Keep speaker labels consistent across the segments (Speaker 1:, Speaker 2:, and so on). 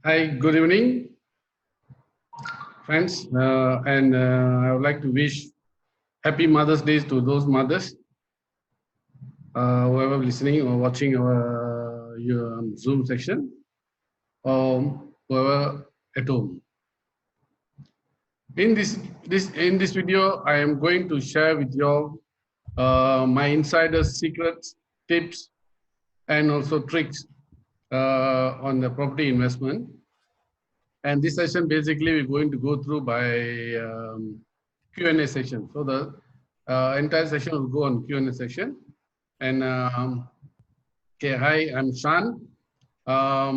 Speaker 1: Hi, good evening, friends. I would like to wish happy Mother's Day to those mothers, whoever listening or watching our your Zoom section, or whoever at home. In this video, I am going to share with you all my insider secrets, tips, and also tricks on the property investment. And this session basically we're going to go through by Q&A session. So the entire session will go on Q&A session. And okay, hi, I'm Shan, a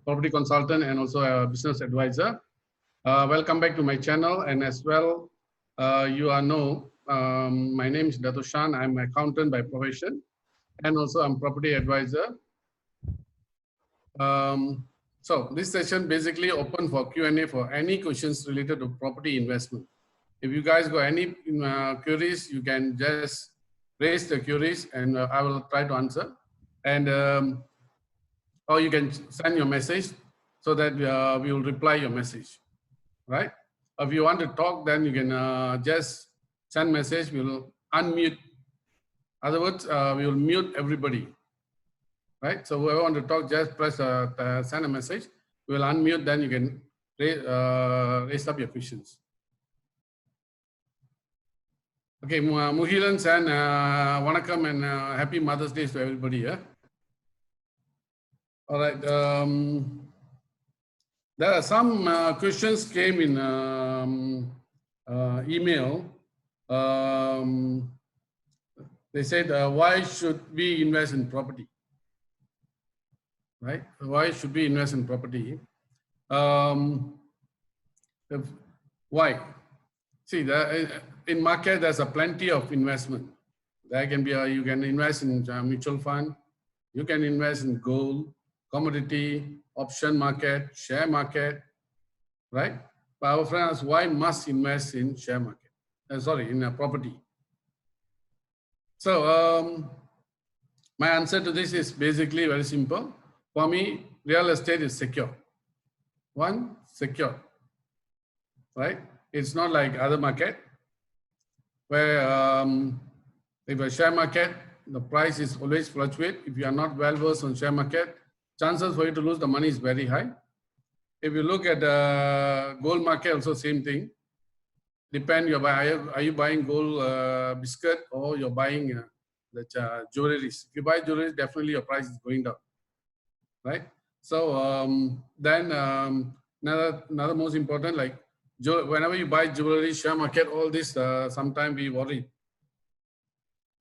Speaker 1: property consultant and also a business advisor. Welcome back to my channel, and as well, my name is Dato Shan. I'm an accountant by profession, and also I'm property advisor. So this session basically open for Q&A for any questions related to property investment. If you guys got any queries, you can just raise the queries and I will try to answer. And or you can send your message so that we will reply your message, right? If you want to talk, then you can just send message. We will unmute. Other words, we will mute everybody, right? So whoever want to talk, just press send a message. We will unmute. Then you can raise up your questions. Okay, Muhilan san, Wanakam and happy Mother's Day to everybody. Yeah. All right. There are some questions came in email. They said, why should we invest in property? Right? Why should we invest in property? Why? See, in market, there's a plenty of investment. There can be you can invest in mutual fund, you can invest in gold, commodity, option market, share market, right? But our friends, why must invest in share market? In a property. So my answer to this is basically very simple. For me, real estate is secure. One, secure, right? It's not like other market where if a share market, the price is always fluctuate. If you are not well versed on share market, chances for you to lose the money is very high. If you look at the gold market, also same thing. Depend are you buying gold biscuit or you're buying the jewelries. If you buy jewelry, definitely your price is going down, right? So then another most important, like whenever you buy jewelry, share market, all this sometimes we worry.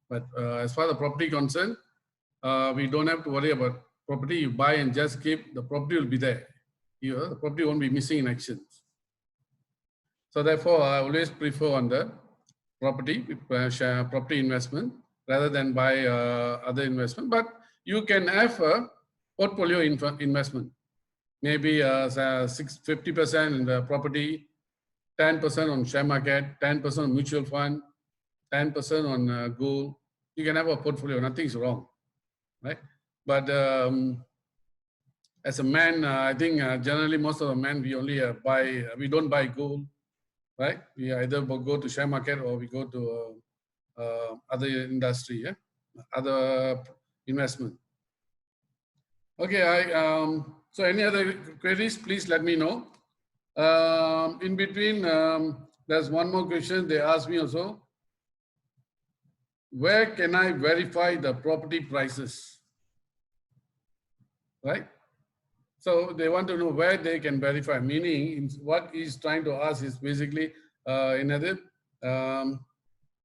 Speaker 1: But as far as the property concerned, we don't have to worry about property. You buy and just keep, the property will be there. The property won't be missing in actions. So therefore, I always prefer on the property investment rather than buy other investment. But you can have a portfolio investment. Maybe 50% in the property, 10% on share market, 10% on mutual fund, 10% on gold. You can have a portfolio, nothing's wrong, right? But as a man, I think generally most of the men, we only we don't buy gold, right? We either go to share market or we go to other industry, yeah? Other investment. Okay, so any other queries, please let me know. In between, there's one more question they asked me also. Where can I verify the property prices? Right? So they want to know where they can verify, meaning what he's trying to ask is basically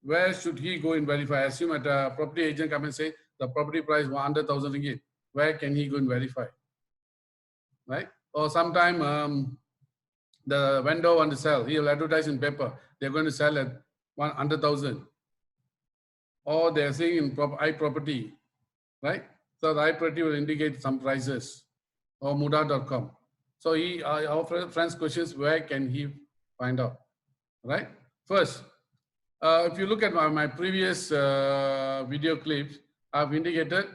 Speaker 1: where should he go and verify? Assume that a property agent come and say the property price 100,000 ringgit. Where can he go and verify? Right? Or sometime the vendor want to sell, he'll advertise in paper. They're going to sell at 100,000. Or they're saying in iProperty, right? So the iProperty will indicate some prices, or Muda.com. So our friend's questions, where can he find out, right? First, if you look at my previous video clips, I've indicated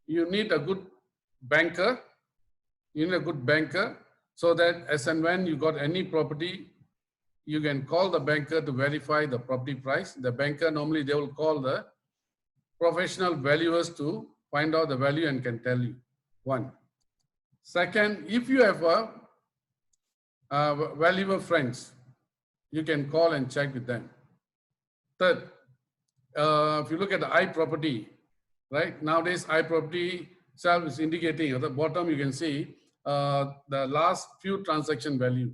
Speaker 1: you need a good banker You need a good banker so that as and when you got any property, you can call the banker to verify the property price. The banker, normally they will call the professional valuers to find out the value and can tell you. One. Second, if you have a valuable friends, you can call and check with them. Third, if you look at the iProperty, right? Nowadays, iProperty itself is indicating at the bottom, you can see the last few transaction value.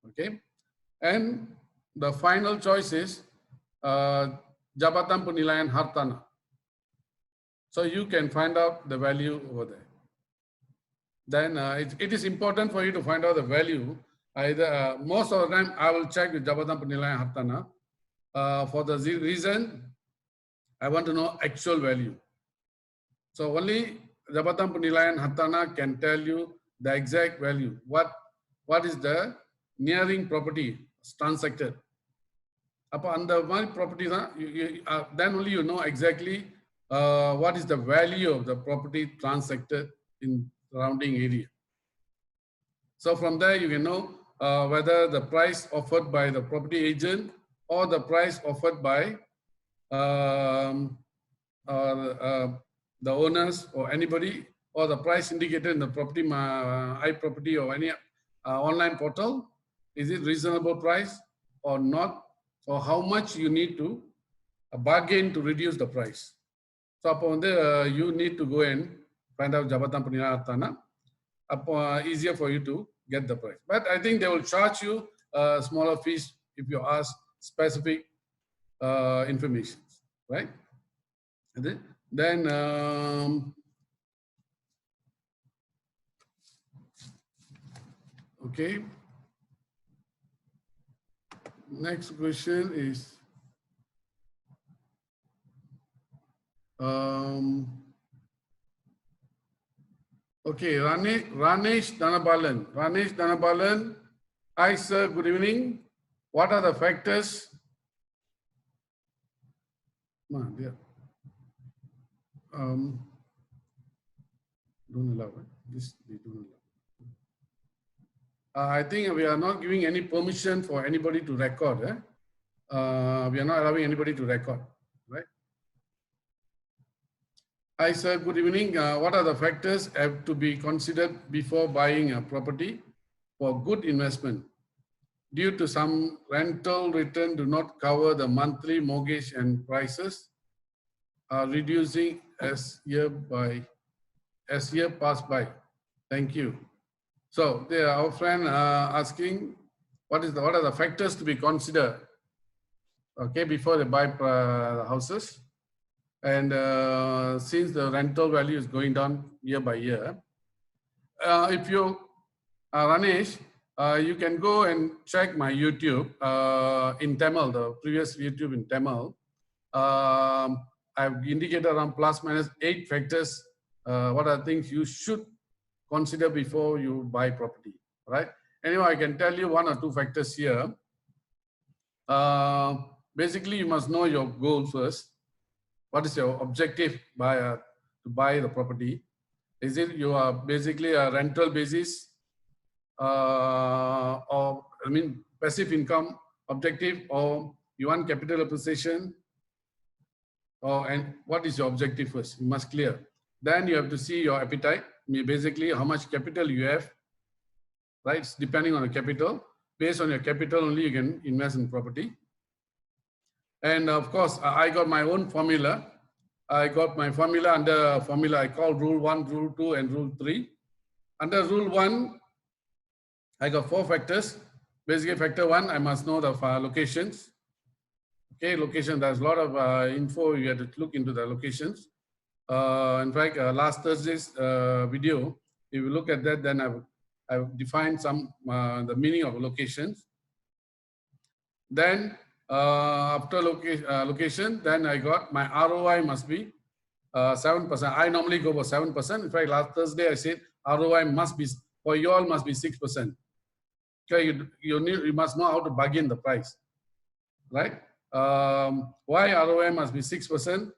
Speaker 1: Okay. And the final choice is Jabatan Penilaian Hartanah. So you can find out the value over there. Then it is important for you to find out the value. Either most of the time, I will check with Jabatan Penilaian Hartanah for the reason I want to know actual value. So only Jabatan Penilaian Hartanah can tell you the exact value. What is the nearing property transacted? Upon the one property, then only you know exactly what is the value of the property transacted in surrounding area. So from there you can know whether the price offered by the property agent or the price offered by the owners or anybody, or the price indicated in the property iProperty or any online portal, is it reasonable price or not, or how much you need to bargain to reduce the price. So upon there, you need to go and find out Jabatan Penilaian Hartanah. Easier for you to get the price. But I think they will charge you smaller fees if you ask specific information, right? Then okay. Next question is okay, Ranesh Dhanabalan. Ranesh Dhanabalan, hi sir, good evening. What are the factors? Don't allow it. This they don't allow. I think we are not giving any permission for anybody to record. We are not allowing anybody to record, right? Hi sir, good evening. What are the factors have to be considered before buying a property for good investment? Due to some rental return do not cover the monthly mortgage and prices are reducing as year pass by. Thank you. So our friend asking what are the factors to be considered, okay, before they buy houses. And since the rental value is going down year by year, if you, Ranesh, you can go and check my YouTube in Tamil, the previous YouTube in Tamil. I've indicated around plus minus 8 factors. What are things you should consider before you buy property, right? Anyway, I can tell you 1 or 2 factors here. Basically, you must know your goal first. What is your objective to buy the property? Is it you are basically a rental basis or passive income objective, or you want capital appreciation, and what is your objective first? You must clear. Then you have to see your appetite, basically how much capital you have, right? It's depending on the capital. Based on your capital only you can invest in property. And of course, I got my own formula. I got my formula under formula I call Rule 1, Rule 2, and Rule 3. Under Rule 1, I got 4 factors. Basically, factor 1, I must know the locations. Okay, location, there's a lot of info, you have to look into the locations. In fact, last Thursday's video, if you look at that, then I've defined some the meaning of locations. Then after location, then I got my ROI must be 7%. I normally go for 7%. In fact, last Thursday I said ROI must be, for you all must be 6%. Okay, you must know how to bargain the price, right? Why ROI must be 6%?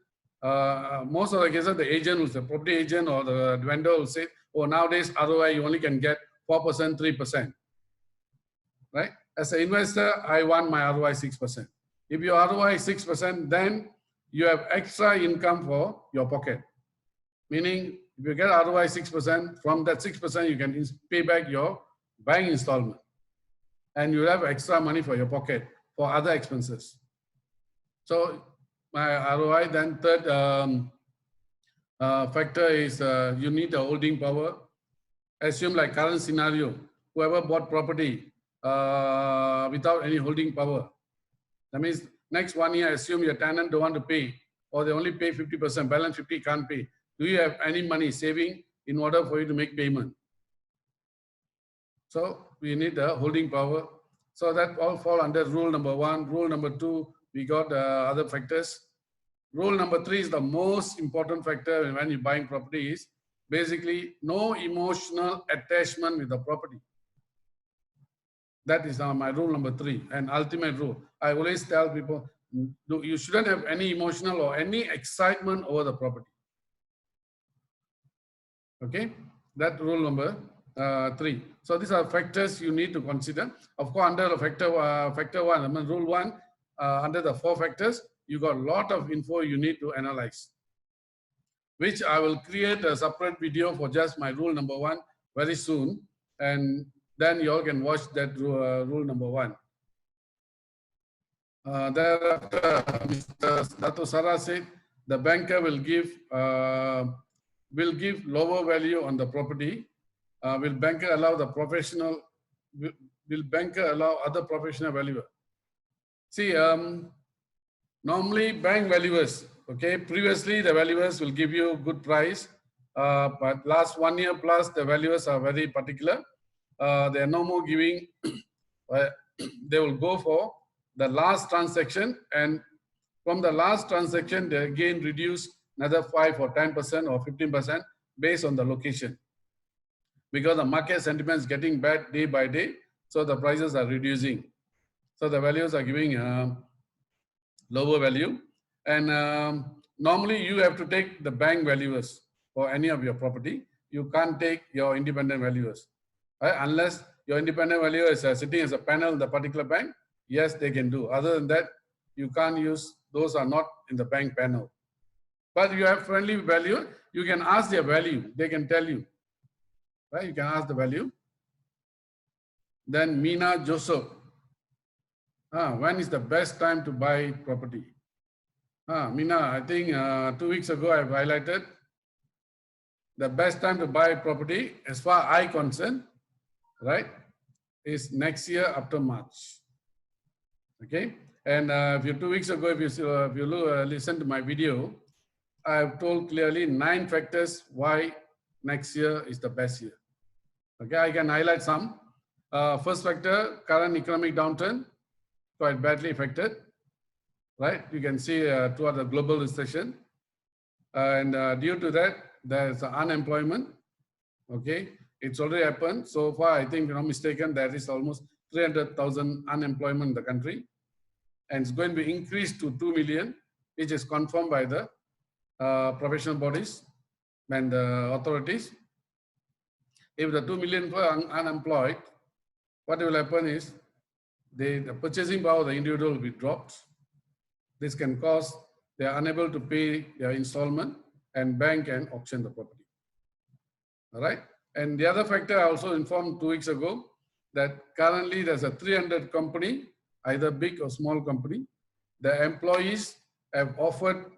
Speaker 1: most of the cases, the agent, the property agent or the vendor will say, oh, nowadays ROI you only can get 4%, 3%, right? As an investor, I want my ROI 6%. If your ROI is 6%, then you have extra income for your pocket. Meaning, if you get ROI 6%, from that 6%, you can pay back your bank installment. And you have extra money for your pocket for other expenses. So my ROI, then third factor is you need a holding power. Assume like current scenario, whoever bought property without any holding power. That means next 1 year, assume your tenant don't want to pay, or they only pay 50%, balance 50 can't pay. Do you have any money saving in order for you to make payment? So we need a holding power. So that all fall under rule number 1. Rule number 2, we got other factors. Rule number 3 is the most important factor when you're buying property is basically no emotional attachment with the property. That is my rule number 3 and ultimate rule. I always tell people, you shouldn't have any emotional or any excitement over the property. Okay, that rule number 3. So these are factors you need to consider. Of course, under the factor 1, I mean, rule 1, under the 4 factors, you got a lot of info you need to analyze, which I will create a separate video for just my rule number 1 very soon. And then you all can watch that rule number 1. Thereafter, Mr. Dato Sarah said, the banker will give lower value on the property. Will banker allow the professional? Will banker allow other professional valuer? See, normally bank valuers, okay, previously the valuers will give you good price, but last 1 year plus the valuers are very particular. They are no more giving, they will go for the last transaction, and from the last transaction they again reduce another 5 or 10% or 15% based on the location. Because the market sentiment is getting bad day by day, so the prices are reducing. So the values are giving lower value. And normally you have to take the bank valuers for any of your property. You can't take your independent valuers. Right? Unless your independent valuer is sitting as a panel in the particular bank, yes, they can do. Other than that, you can't use, those are not in the bank panel. But you have friendly value, you can ask their value, they can tell you. Right? You can ask the value. Then Mina Joseph. When is the best time to buy property? Mina, I think 2 weeks ago I've highlighted the best time to buy property as far as I'm concerned, right, is next year after March. Okay, and if you 2 weeks ago, if you listen to my video, I've told clearly 9 factors why next year is the best year. Okay, I can highlight some. First factor, current economic downturn, quite badly affected, right? You can see toward the global recession. And due to that, there's unemployment, okay? It's already happened. So far, I think, if I'm not mistaken, there is almost 300,000 unemployment in the country. And it's going to be increased to 2 million, which is confirmed by the professional bodies and the authorities. If the 2 million are unemployed, what will happen is the purchasing power of the individual will be dropped. This can cause they are unable to pay their installment and bank can auction the property. All right. And the other factor I also informed 2 weeks ago that currently there's a 300 company, either big or small company. The employees have offered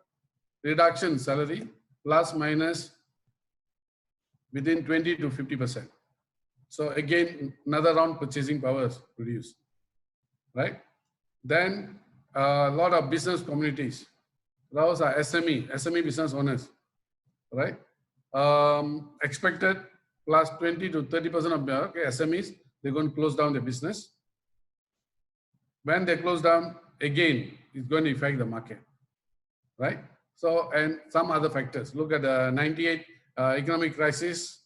Speaker 1: reduction salary plus minus within 20 to 50%. So again, another round purchasing powers reduced, right? Then a lot of business communities, those are SME business owners, right? Expected plus 20 to 30% of the SMEs, they're going to close down their business. When they close down, again, it's going to affect the market, right? So, and some other factors. Look at the 98 economic crisis.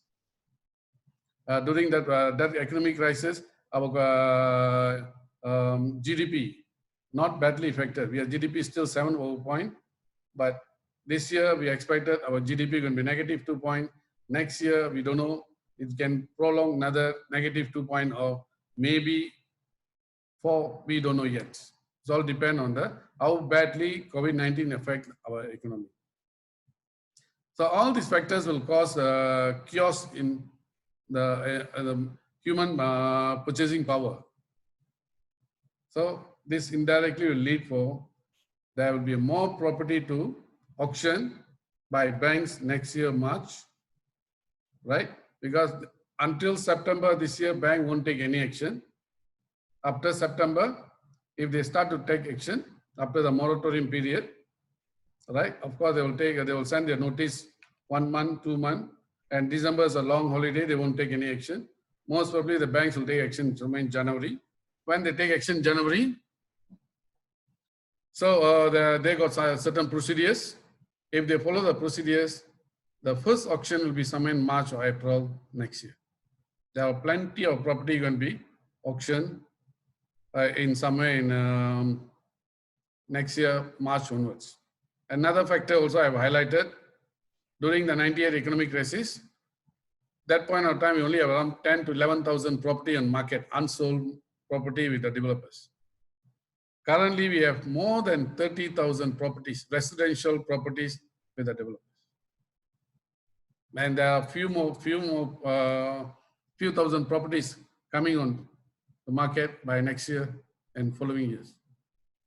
Speaker 1: During that economic crisis, our GDP not badly affected. We have GDP still 7 point, but This year we expected our GDP going to be negative 2 point. Next year we don't know. It can prolong another negative 2 point or maybe 4. We don't know yet. It's all depend on the how badly COVID-19 affect our economy. So all these factors will cause chaos in the human purchasing power. So this indirectly will lead for there will be more property to auction by banks next year March, right? Because until September this year, bank won't take any action. After September, if they start to take action after the moratorium period, right? Of course, they will send their notice 1 month, 2 months, and December is a long holiday. They won't take any action. Most probably, the banks will take action in January. When they take action in January, so they got certain procedures. If they follow the procedures, the first auction will be somewhere in March or April next year. There are plenty of property going to be auctioned in somewhere in next year, March onwards. Another factor also I have highlighted, during the 98 economic crisis, that point of time, we only have around 10 to 11,000 property on market, unsold property with the developers. Currently, we have more than 30,000 properties, residential properties with the developers. And there are few thousand properties coming on the market by next year and following years.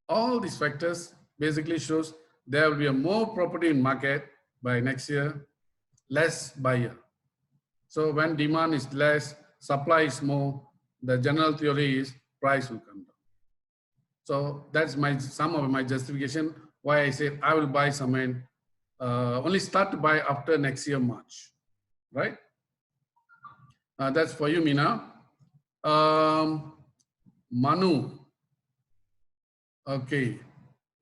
Speaker 1: All these factors basically shows there will be a more property in market by next year, less buyer. So when demand is less, supply is more, the general theory is price will come down. So that's some of my justification why I said I will buy some and only start to buy after next year March, right? That's for you, Mina. Manu. Okay.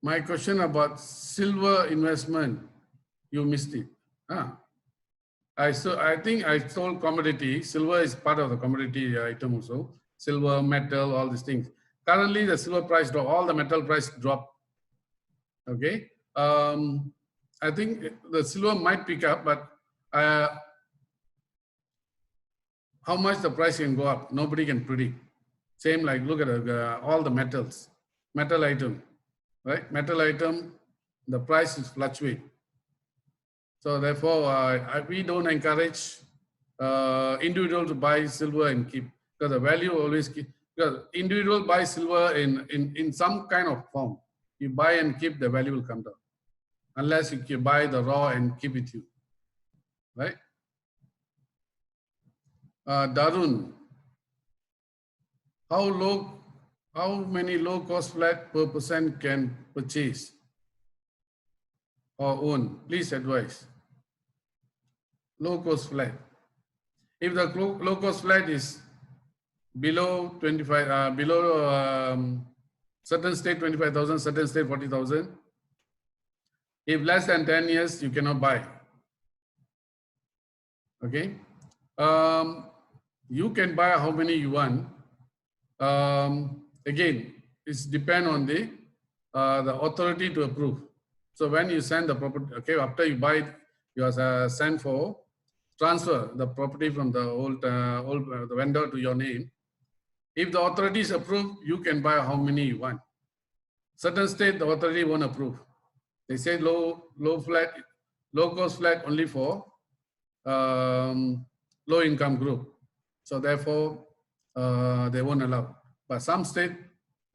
Speaker 1: My question about silver investment, you missed it. I think I told commodity. Silver is part of the commodity item also. Silver, metal, all these things. Currently, the silver price drop, all the metal price drop. Okay. I think the silver might pick up, but how much the price can go up, nobody can predict. Same like look at all the metals, metal item, right? Metal item, the price is fluctuate. So therefore, we don't encourage individual to buy silver and keep, because the value always keep, because individual buy silver in some kind of form. You buy and keep, the value will come down. Unless you buy the raw and keep it you, right? Darun, how many low cost flat per person can purchase or own? Please advise. Low cost flat. If the low cost flat is below 25, certain state 25,000, certain state 40,000. If less than 10 years, you cannot buy. Okay. You can buy how many you want. Again, it's depend on the authority to approve. So when you send the property, okay, after you buy, you are sent for transfer the property from the the vendor to your name. If the authorities approve, you can buy how many you want. Certain state, the authority won't approve. They say low cost flat only for low income group. So therefore, they won't allow. But some state,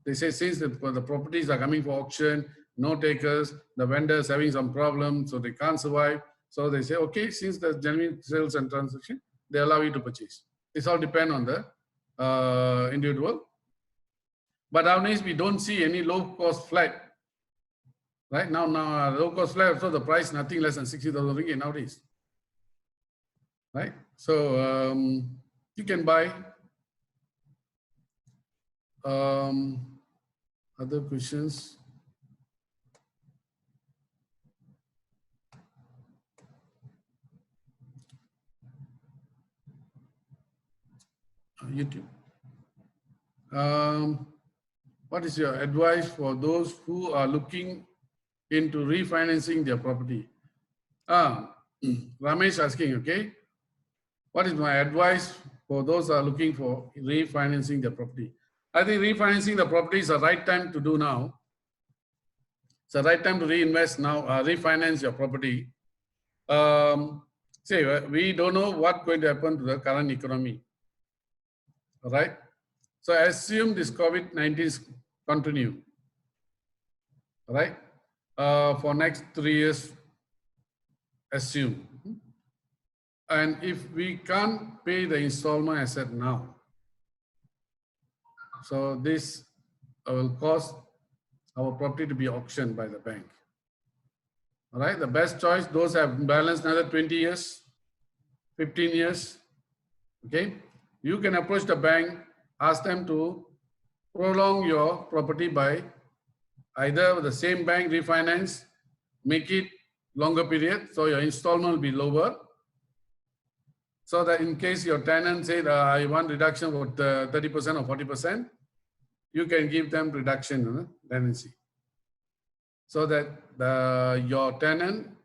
Speaker 1: they say since the properties are coming for auction, no takers, the vendors having some problem, so they can't survive. So they say, okay, since the genuine sales and transaction, they allow you to purchase. It's all depend on the individual. But nowadays, we don't see any low cost flat. Right now, low cost flat, so the price nothing less than 60,000 ringgit nowadays. Right? So you can buy. Other questions? YouTube. What is your advice for those who are looking into refinancing their property. Ramesh asking, okay, what is my advice for those who are looking for refinancing their property? I think refinancing the property is the right time to do now. It's the right time to reinvest now, refinance your property. Say, we don't know what's going to happen to the current economy, right? So assume this COVID-19 continue, right? For next 3 years, assume. And if we can't pay the installment asset now, so this will cause our property to be auctioned by the bank. All right, the best choice, those have balanced another 20 years, 15 years, okay? You can approach the bank, ask them to prolong your property by either the same bank refinance, make it longer period, so your installment will be lower. So that in case your tenant said, I want reduction of 30% or 40%, you can give them reduction in tenancy. So that your tenant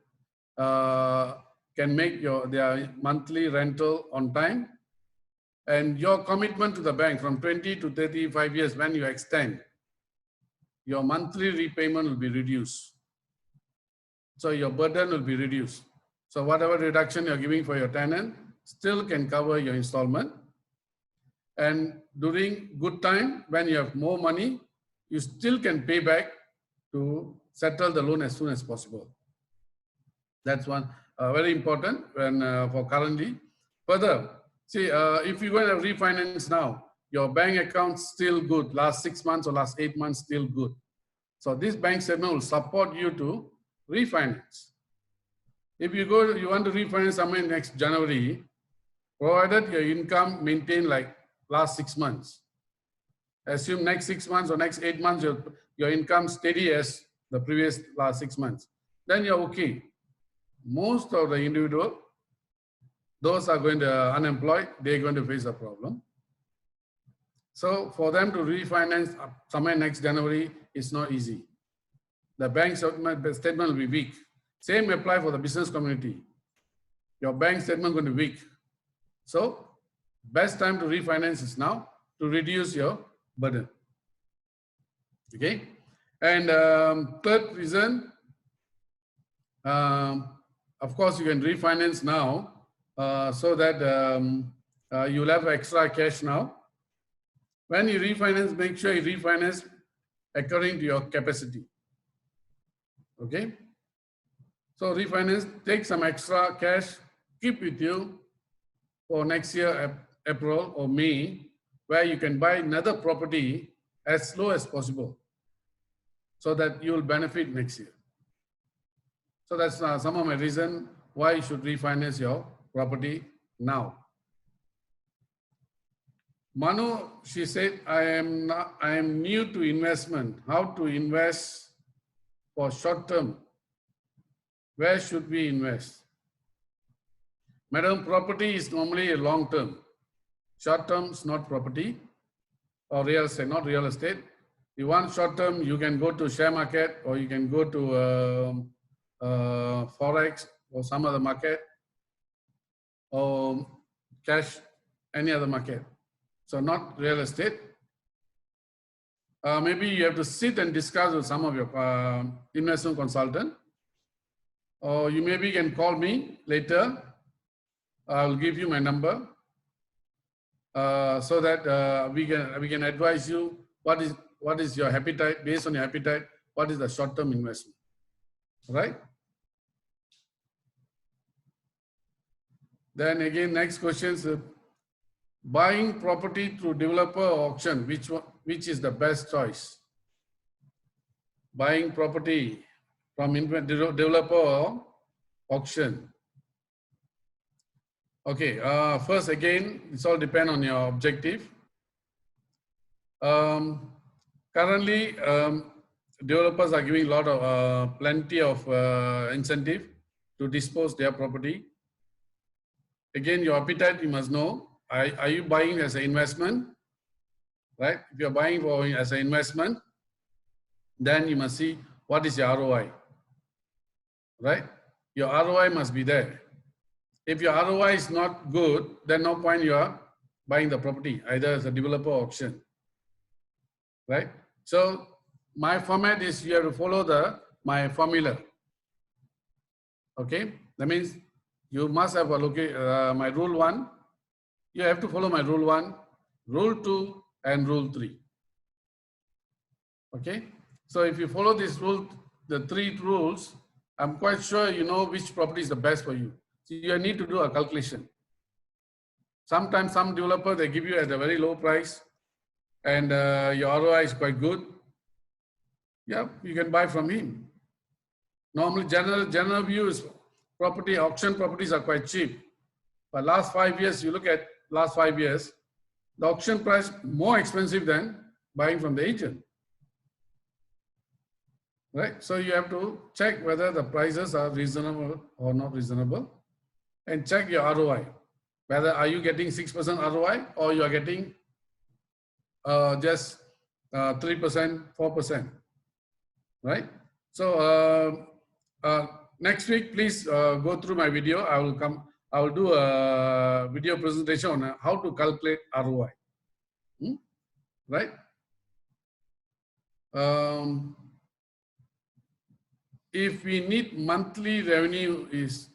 Speaker 1: can make their monthly rental on time, and your commitment to the bank from 20 to 35 years when you extend, your monthly repayment will be reduced. So your burden will be reduced. So whatever reduction you're giving for your tenant still can cover your installment. And during good time, when you have more money, you still can pay back to settle the loan as soon as possible. That's one very important when for currently. Further, see, if you're going to refinance now, your bank account's still good, last 6 months or last 8 months still good. So this bank statement will support you to refinance. If you want to refinance somewhere next January, provided your income maintained like last 6 months. Assume next 6 months or next 8 months, your income steady as the previous last 6 months. Then you're okay. Most of the individual, those are going to unemployed, they're going to face a problem. So for them to refinance somewhere next January, it's not easy. The bank statement will be weak. Same apply for the business community. Your bank statement going to be weak. So best time to refinance is now to reduce your burden. Okay. And third reason, of course, you can refinance now so that you'll have extra cash now. When you refinance, make sure you refinance according to your capacity. Okay. So refinance, take some extra cash, keep with you for next year, April or May, where you can buy another property as low as possible so that you will benefit next year. So that's some of my reason why you should refinance your property now. Manu, she said, I am new to investment. How to invest for short term? Where should we invest? Madam, property is normally a long term. Short term is not property or real estate, not real estate. You want short term, you can go to share market or you can go to Forex or some other market or cash, any other market. So not real estate. Maybe you have to sit and discuss with some of your investment consultant, or you maybe can call me later. I'll give you my number so that we can advise you what is your appetite, based on your appetite, what is the short-term investment, right? Then again, next question is buying property through developer or auction, which is the best choice? Buying property from developer or auction. Okay, first again, it's all depend on your objective. Currently, developers are giving a lot of plenty of incentive to dispose their property. Again, your appetite, you must know. Are you buying as an investment? Right? If you're buying as an investment, then you must see what is your ROI. right? Your ROI must be there. If your ROI is not good, then no point you are buying the property, either as a developer or auction, right? So my format is you have to follow my formula. Okay, that means you must have a my rule 1. You have to follow my rule 1, rule 2, and rule 3. Okay, so if you follow this rule, the 3 rules, I'm quite sure you know which property is the best for you. So you need to do a calculation. Sometimes some developer, they give you at a very low price and your ROI is quite good. Yeah, you can buy from him. Normally, general view is property, auction properties are quite cheap. But last 5 years, you look at last 5 years, the auction price more expensive than buying from the agent. Right? So you have to check whether the prices are reasonable or not reasonable and check your ROI. Whether are you getting 6% ROI or you are getting just 3%, 4%, right? So next week, please go through my video. I will do a video presentation on how to calculate ROI, right? If we need monthly revenue is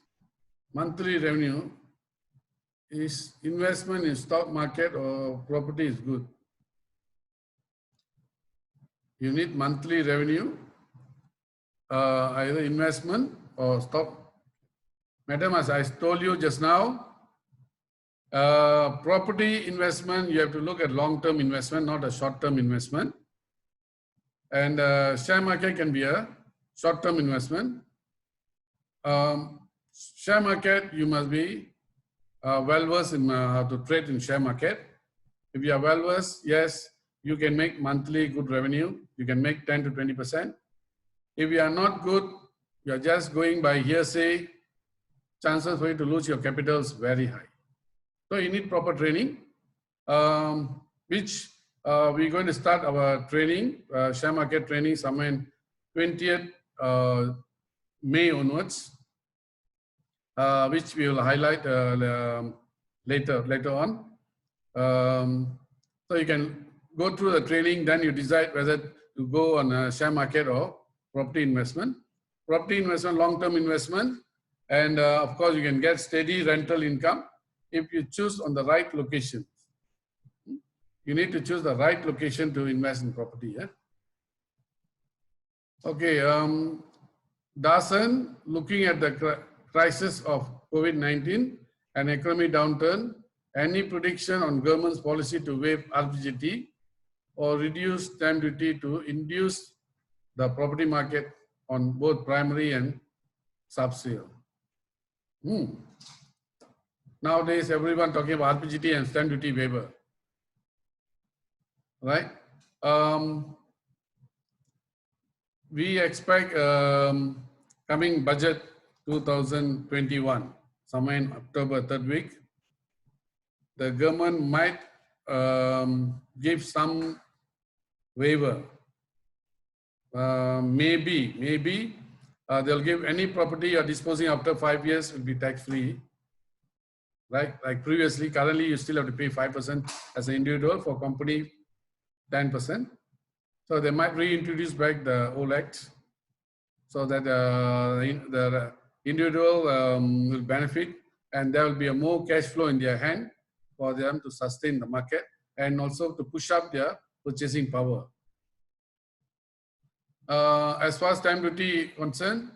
Speaker 1: investment in stock market or property is good. You need monthly revenue, either investment or stock. Madam, as I told you just now, property investment, you have to look at long-term investment, not a short-term investment. And share market can be a short-term investment. Share market, you must be well-versed in how to trade in share market. If you are well-versed, yes, you can make monthly good revenue. You can make 10 to 20%. If you are not good, you are just going by hearsay, chances for you to lose your capital is very high. So you need proper training, which we're going to start our training, share market training somewhere in 20th May onwards, which we will highlight later on. So you can go through the training, then you decide whether to go on a share market or property investment. Property investment, long-term investment, and of course you can get steady rental income if you choose on the right location. You need to choose the right location to invest in property. Yeah? Okay, Dasan, looking at the crisis of COVID-19 and economic downturn, any prediction on government's policy to waive RPGT or reduce stamp duty to induce the property market on both primary and sub-sale? Nowadays, everyone talking about RPGT and stamp duty waiver, right? We expect coming budget 2021, somewhere in October, 3rd week, the government might give some waiver. Maybe they'll give any property you're disposing after 5 years will be tax-free. Right? Like previously, currently you still have to pay 5% as an individual, for company 10%. So they might reintroduce back the old act so that the individual will benefit and there will be a more cash flow in their hand for them to sustain the market and also to push up their purchasing power. As far as stamp duty concerned,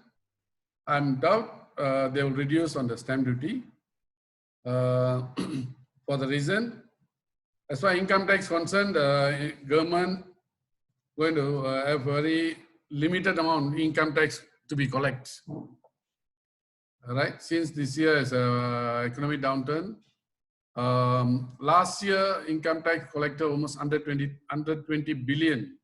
Speaker 1: I'm doubt they will reduce on the stamp duty for the reason, as far as income tax concerned, government going to have very limited amount income tax to be collected. Right? Since this year is an economic downturn, last year income tax collected almost 120 billion.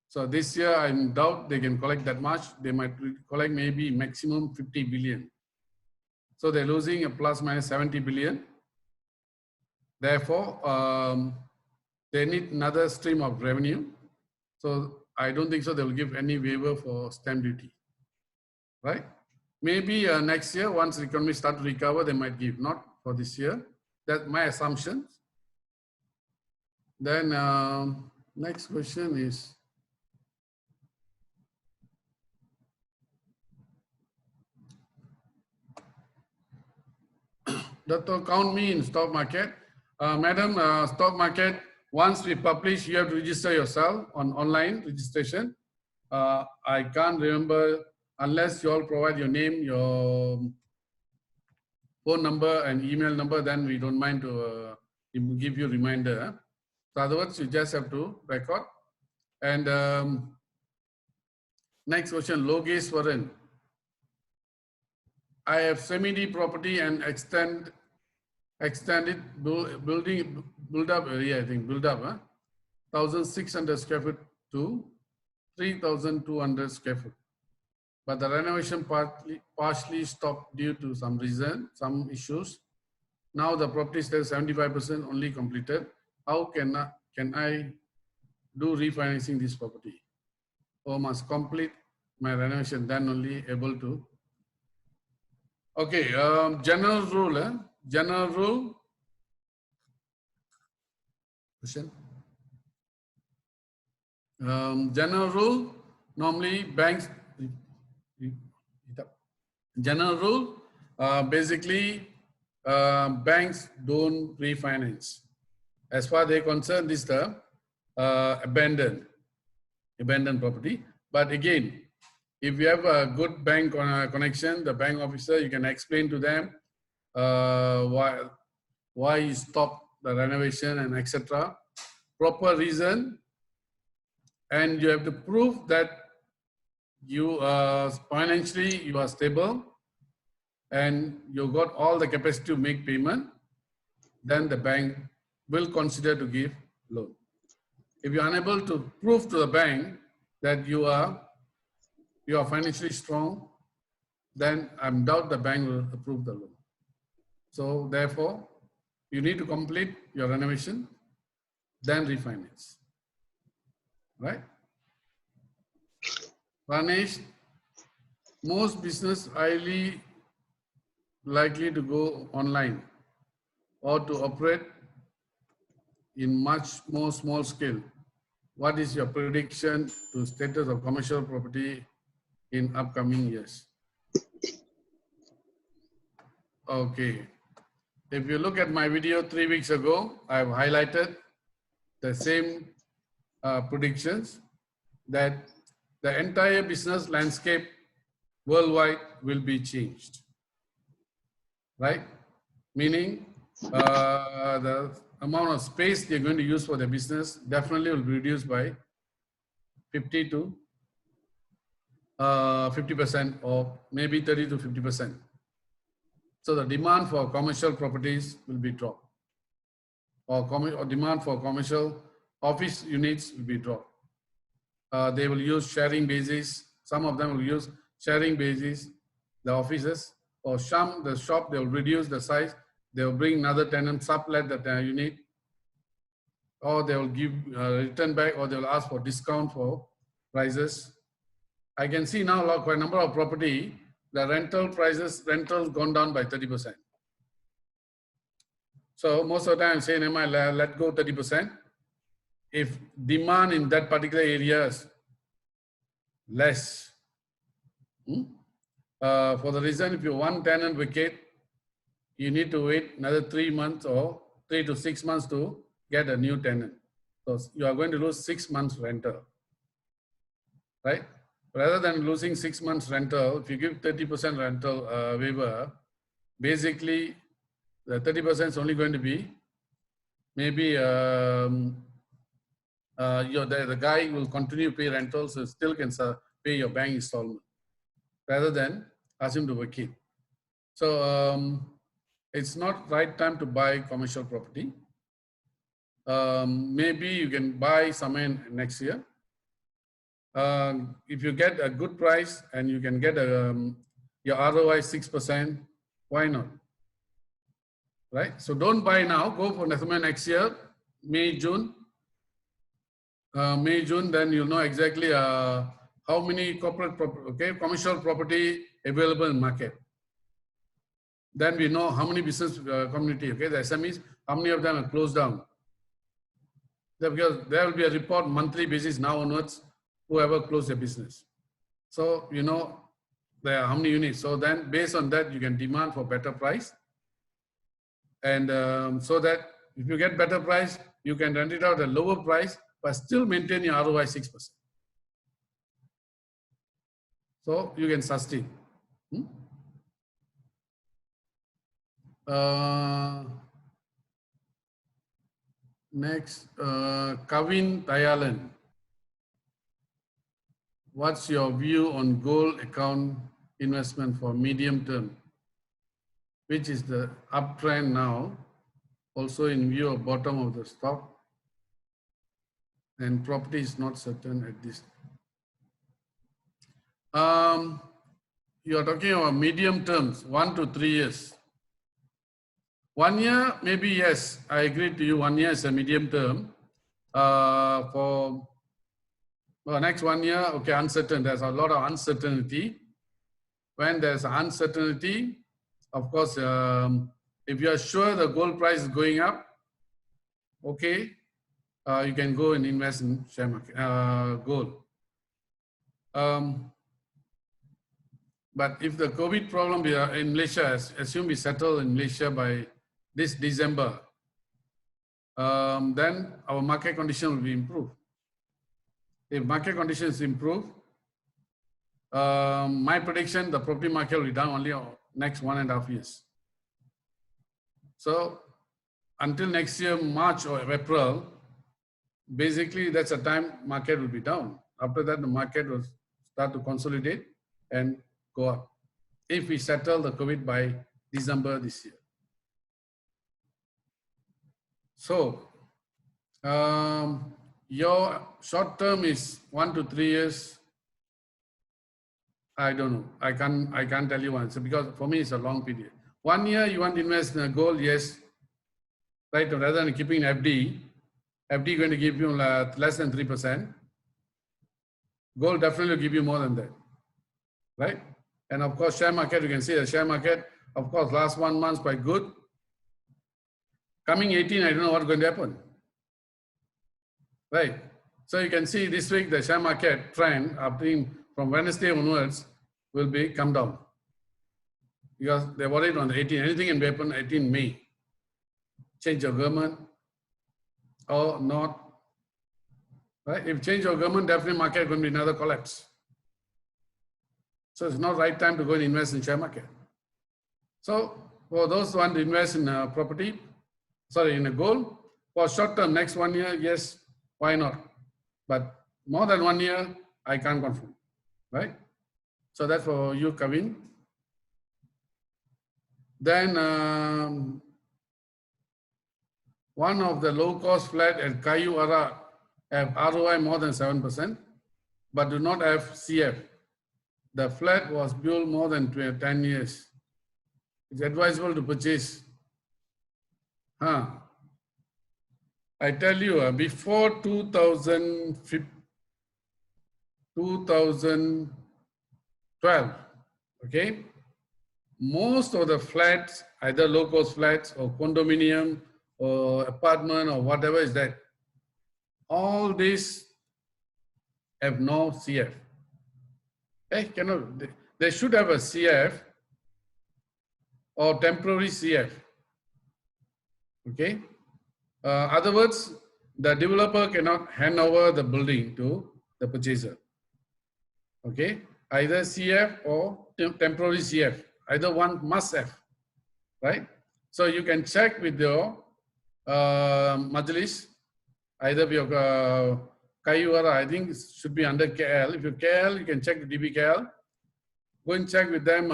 Speaker 1: So this year I doubt they can collect that much. They might collect maybe maximum 50 billion. So they're losing a plus minus 70 billion. Therefore, they need another stream of revenue. So I don't think so they will give any waiver for stamp duty. right? Maybe next year, once the economy start to recover, they might give, not for this year. That's my assumption. Then next question is, Doctor, count me in stock market. Madam, stock market, once we publish, you have to register yourself on online registration. I can't remember unless you all provide your name, your phone number and email number, then we don't mind to give you a reminder. So otherwise, you just have to record. And next question, Logeswaran. I have semi-D property and extended build up area, I think, build up, 1,600 square foot to 3,200 square foot. But the renovation partially stopped due to some reason, some issues. Now the property is 75% only completed. How can I do refinancing this property? Or must complete my renovation, then only able to. Okay, general rule, general rule. Question. General rule, normally banks, general rule, basically banks don't refinance. As far as they're concerned, this is the abandoned property. But again, if you have a good bank connection, the bank officer, you can explain to them why you stop the renovation and etc. Proper reason, and you have to prove that you financially you are stable and you got all the capacity to make payment. Then the bank will consider to give loan. If you are unable to prove to the bank that you are financially strong, then I doubt the bank will approve the loan. So therefore, you need to complete your renovation, then refinance. Right? Ranesh, most business highly likely to go online or to operate in much more small scale. What is your prediction to status of commercial property in upcoming years? Okay. If you look at my video 3 weeks ago, I've highlighted the same predictions that the entire business landscape worldwide will be changed, right? Meaning the amount of space they're going to use for their business definitely will be reduced by 50 to 50% or maybe 30 to 50%. So the demand for commercial properties will be dropped, or demand for commercial office units will be dropped. They will use sharing basis. Some of them will use sharing basis, the offices, or the shop, they will reduce the size. They will bring another tenant, sublet the unit, or they will give return back, or they will ask for discount for prices. I can see now quite a number of property, the rentals gone down by 30%. So most of the time I'm saying, let go 30%. If demand in that particular area is less, for the reason if you one tenant vacate, you need to wait another 3 months or 3 to 6 months to get a new tenant. So you are going to lose 6 months rental, right? Rather than losing 6 months rental, if you give 30% rental waiver, basically the 30% is only going to be maybe the guy will continue to pay rentals, so still can pay your bank installment rather than ask him to vacate. So it's not right time to buy commercial property. Maybe you can buy somewhere next year. If you get a good price and you can get your ROI 6%, why not? Right? So don't buy now, go for next year, May, June, then you'll know exactly how many commercial property available in market. Then we know how many business community, the SMEs, how many of them are closed down. Because there will be a report monthly basis now onwards, whoever closed their business. So you know there are how many units. So then based on that, you can demand for better price. And so that if you get better price, you can rent it out at a lower price, but still maintain your ROI 6%. So you can sustain. Next, Kavin Tayalan. What's your view on gold account investment for medium term, which is the uptrend now, also in view of bottom of the stock, and property is not certain at this. You are talking about medium terms, 1 to 3 years. 1 year, maybe yes, I agree to you. 1 year is a medium term. For next 1 year, okay, uncertain. There's a lot of uncertainty. When there's uncertainty, of course, if you are sure the gold price is going up, okay, you can go and invest in share market, gold. But if the COVID problem in Malaysia, assume we settle in Malaysia by this December, then our market condition will be improved. If market conditions improve, my prediction, the property market will be down only next 1.5 years. So until next year, March or April, basically that's a time market will be down. After that, the market will start to consolidate and go up if we settle the COVID by December this year. So your short term is 1 to 3 years. I don't know. I can't tell you one. So because for me it's a long period. 1 year you want to invest in a gold, yes, right? Rather than keeping FD going to give you less than 3%. Gold definitely will give you more than that, right? And of course, share market, you can see the share market, of course, last 1 month quite good. Coming 18, I don't know what's going to happen, right? So you can see this week the share market trend from Wednesday onwards will be come down because they're worried on the 18. Anything can happen 18 May. Change of government or not, right? If change of government, definitely market going to be another collapse. So it's not right time to go and invest in share market. So for those who want to invest in a property, in a gold, for short term, next 1 year, yes, why not? But more than 1 year, I can't confirm, right? So that's for you, Kavin. Then one of the low-cost flat at Kayu Ara have ROI more than 7%, but do not have CF. The flat was built more than 10 years. It's advisable to purchase. I tell you, before 2012, okay, most of the flats, either low-cost flats or condominium or apartment or whatever is that, all these have no CF. They should have a CF or temporary CF. Okay. Other words, the developer cannot hand over the building to the purchaser. Okay. Either CF or temporary CF. Either one must have. Right. So you can check with your Majlis. Either your Kayu Ara, I think it should be under KL. If you're KL, you can check the DBKL. Go and check with them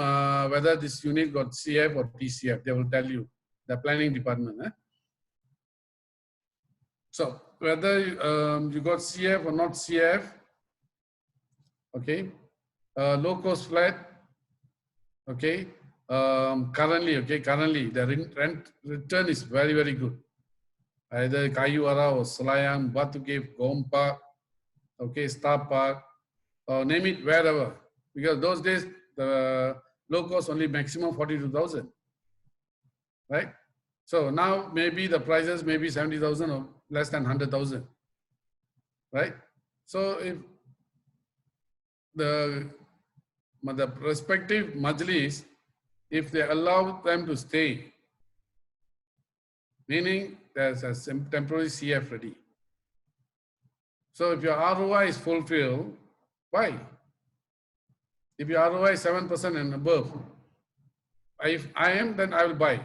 Speaker 1: whether this unit got CF or TCF. They will tell you, the planning department. So whether you got CF or not CF, okay, low cost flat, okay, currently the rent return is very, very good. Either Kayu Ara or Selayang, Batu Cave, Gom Park, okay, Star Park, or name it wherever, because those days the low cost only maximum 42,000, right? So now maybe the prices may be 70,000 or less than 100,000, right? So if the respective majlis, if they allow them to stay, meaning there's a temporary CF ready. So if your ROI is fulfilled, why? If your ROI is 7% and above, if I am, then I will buy.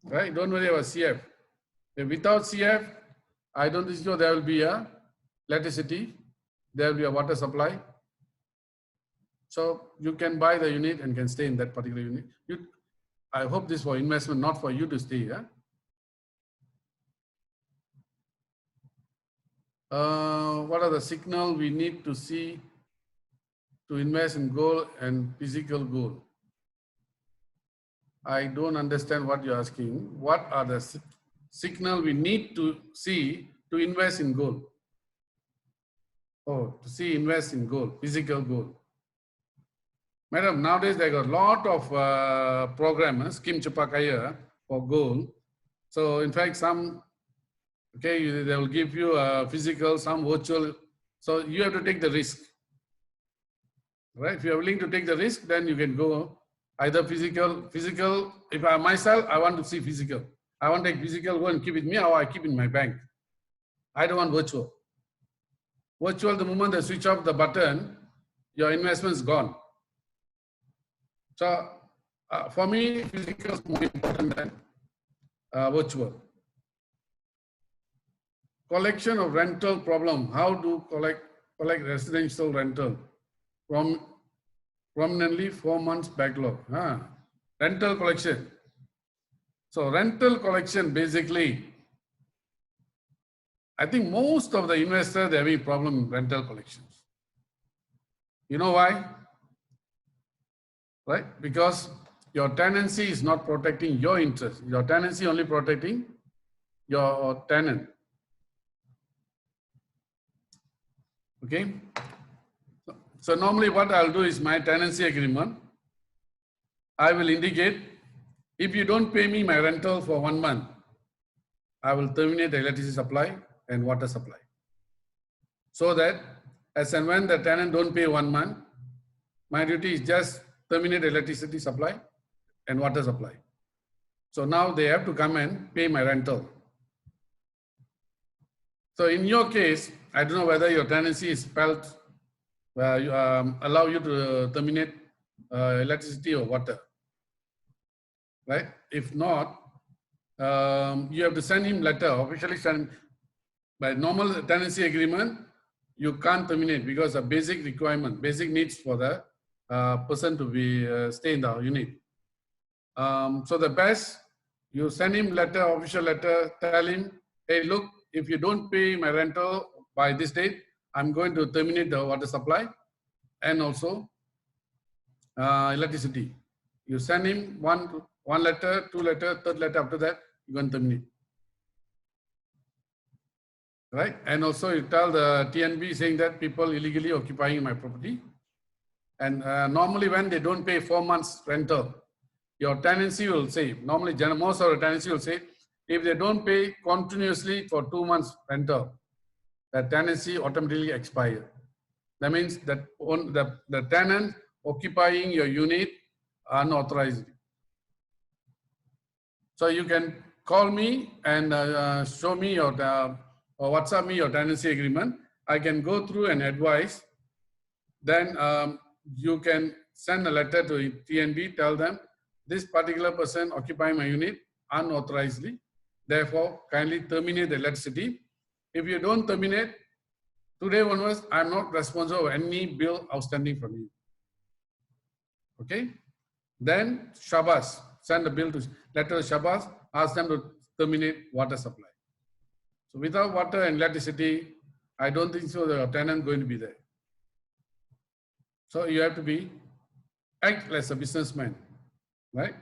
Speaker 1: Right? Don't worry about CF. If without CF, I don't think so there will be a electricity, there will be a water supply. So you can buy the unit and can stay in that particular unit. I hope this is for investment, not for you to stay. Yeah? What are the signals we need to see to invest in gold and physical gold? I don't understand what you're asking. What are the signals we need to see to invest in gold? Oh, to see invest in gold, physical gold. Madam, nowadays they got a lot of programs, scheme cepat kaya for gold. So in fact, some, okay, they will give you a physical, some virtual. So you have to take the risk, right? If you are willing to take the risk, then you can go either physical. If I myself, I want to see physical. I want to take physical, go and keep it with me, or I keep in my bank. I don't want virtual. Virtual, the moment they switch off the button, your investment is gone. So for me, physical is more important than virtual. Collection of rental problem. How do collect residential rental? From prominently 4 months backlog. Rental collection. So rental collection basically, I think most of the investors they have a problem in rental collections. You know why? Right? Because your tenancy is not protecting your interest. Your tenancy only protecting your tenant. Okay? So normally what I'll do is my tenancy agreement, I will indicate if you don't pay me my rental for 1 month, I will terminate the electricity supply and water supply. So that as and when the tenant don't pay 1 month, my duty is just terminate electricity supply and water supply. So now they have to come and pay my rental. So in your case, I don't know whether your tenancy is spelled allow you to terminate electricity or water, right? If not, you have to send him letter, officially send. By normal tenancy agreement, you can't terminate because a basic requirement, basic needs for the person to be stay in the unit. So the best, you send him letter, official letter, tell him, hey, look, if you don't pay my rental by this date, I'm going to terminate the water supply and also electricity. You send him one letter, 2 letter, 3rd letter, after that, you're going to terminate. Right? And also you tell the TNB saying that people illegally occupying my property. And normally when they don't pay 4 months rental, your tenancy will say, normally most of the tenancy will say, if they don't pay continuously for 2 months rental, the tenancy automatically expires. That means that the tenant occupying your unit unauthorized. So you can call me and show me your or WhatsApp me your tenancy agreement. I can go through and advise. Then you can send a letter to TNB, tell them this particular person occupying my unit unauthorizedly. Therefore, kindly terminate the electricity. If you don't terminate, today onwards, I'm not responsible for any bill outstanding from you. Okay? Then Shabas, send a bill to letter to Shabas, ask them to terminate water supply. So without water and electricity, I don't think so the tenant going to be there. So you have to be, act as a businessman, right?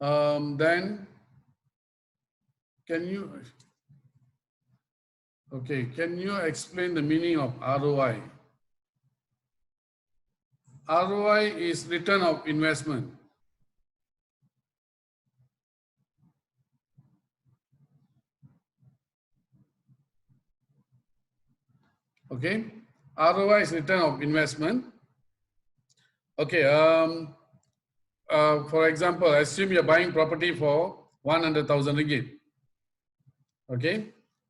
Speaker 1: Then can you, Okay, can you explain the meaning of ROI? ROI is return of investment. Okay, ROI is return of investment. Okay, for example, assume you're buying property for 100,000 ringgit. Okay,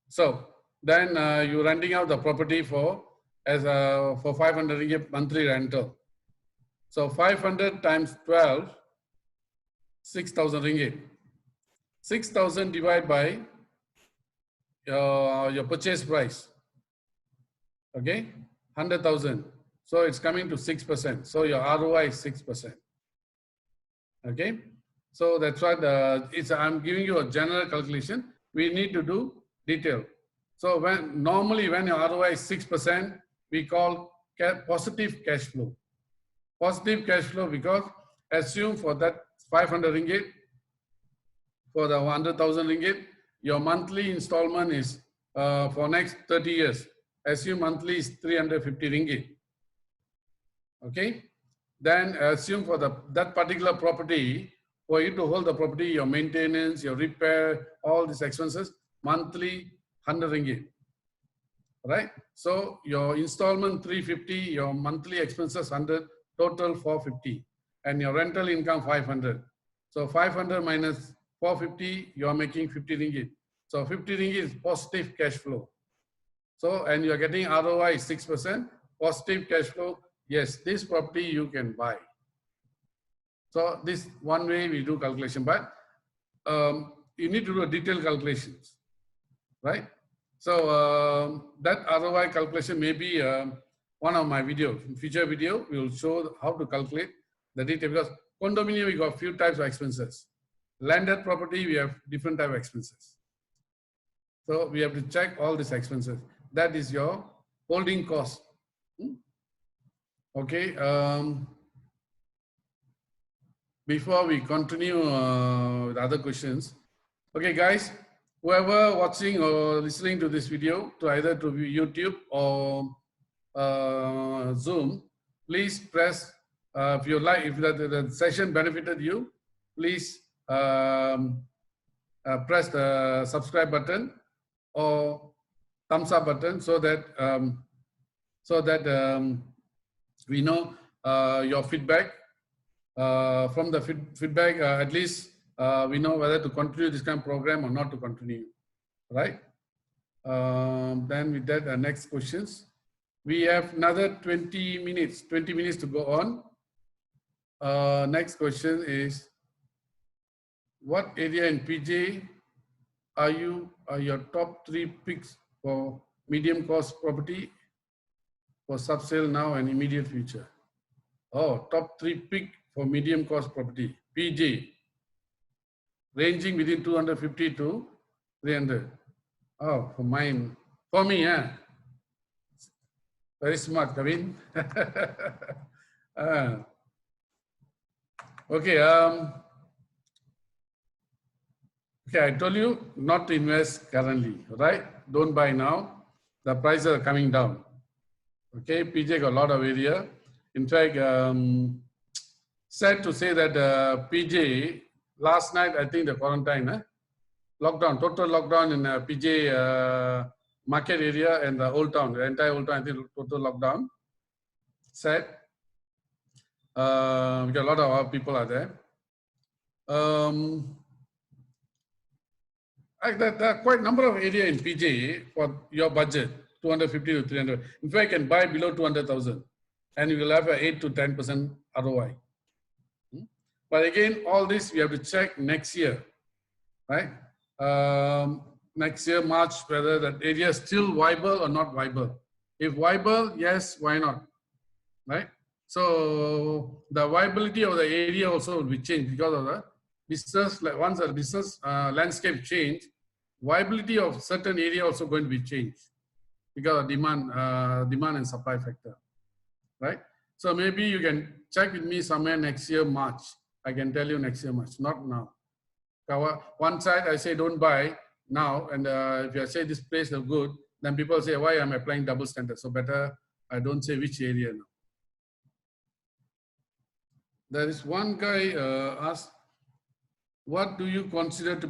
Speaker 1: so then you're renting out the property for 500 ringgit monthly rental. So 500 times 12, 6,000 ringgit. 6,000 divided by your purchase price. Okay, 100,000. So it's coming to 6%. So your ROI is 6%. Okay, so that's what I'm giving you a general calculation. We need to do detail. So normally when your ROI is 6%, we call positive cash flow. Positive cash flow because assume for that 500 ringgit, for the 100,000 ringgit, your monthly installment is for next 30 years. Assume monthly is 350 ringgit. Okay. Then assume for that particular property, for you to hold the property, your maintenance, your repair, all these expenses, monthly 100 ringgit, right? So your installment 350, your monthly expenses 100, total 450, and your rental income 500. So 500 minus 450, you are making 50 ringgit. So 50 ringgit is positive cash flow. So, and you are getting ROI 6%, positive cash flow. Yes, this property you can buy. So this one way we do calculation, but you need to do a detailed calculations, right? So that ROI calculation may be one of my videos. In future video, we will show how to calculate the detail because condominium, we got few types of expenses. Landed property, we have different type of expenses. So we have to check all these expenses. That is your holding cost. Okay. Before we continue with other questions, okay, guys, whoever watching or listening to this video, to either to YouTube or Zoom, please press if you like, if the session benefited you, please press the subscribe button or thumbs up button so that we know your feedback. From the feedback, at least we know whether to continue this kind of program or not to continue, right? Then with that, next questions. We have another 20 minutes to go on. Next question is, what area in PJ are your top 3 picks for medium cost property for sub-sale now and immediate future? Oh, top 3 pick for medium cost property, PJ, ranging within 250 to 300. Oh, for mine, for me, yeah. Very smart, Kevin. Okay, okay, I told you not to invest currently, right? Don't buy now. The prices are coming down. Okay, PJ got a lot of area. In fact, sad to say that PJ, last night, I think the quarantine, lockdown, total lockdown in PJ market area and the old town, the entire old town, I think total lockdown. Sad. Because a lot of our people are there. There are quite a number of area in PJ for your budget, 250 to 300. In fact, you can buy below 200,000 and you will have an 8 to 10% ROI. But again, all this we have to check next year, right? Next year, March, whether that area is still viable or not viable. If viable, yes, why not, right? So the viability of the area also will be changed because of the business. Once the business landscape change, viability of certain area also going to be changed because of demand and supply factor, right? So maybe you can check with me somewhere next year, March. I can tell you next year, March, not now. One side I say don't buy now, and if I say this place is good, then people say, why I'm applying double standard? So better I don't say which area now. There is one guy asked, what do you consider to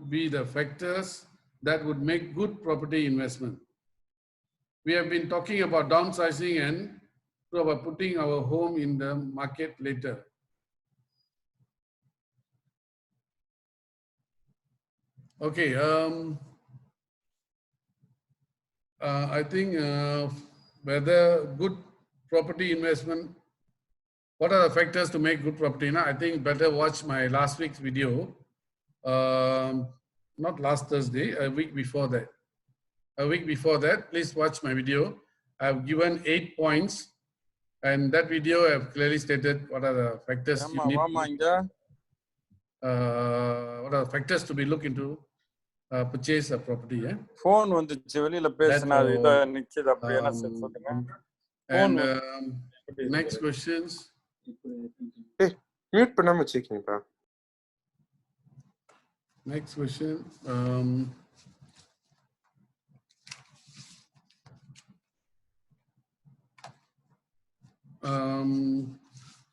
Speaker 1: be the factors that would make good property investment? We have been talking about downsizing and about putting our home in the market later. Okay, I think whether good property investment, what are the factors to make good property? Now, I think better watch my last week's video, not last Thursday, a week before that. A week before that, please watch my video. I've given 8 points, and that video I've clearly stated what are the factors you need. What are the factors to be looked into purchase a property? Yeah.
Speaker 2: Phone
Speaker 1: Next questions.
Speaker 3: Hey, mute panama checking pa.
Speaker 1: Next question.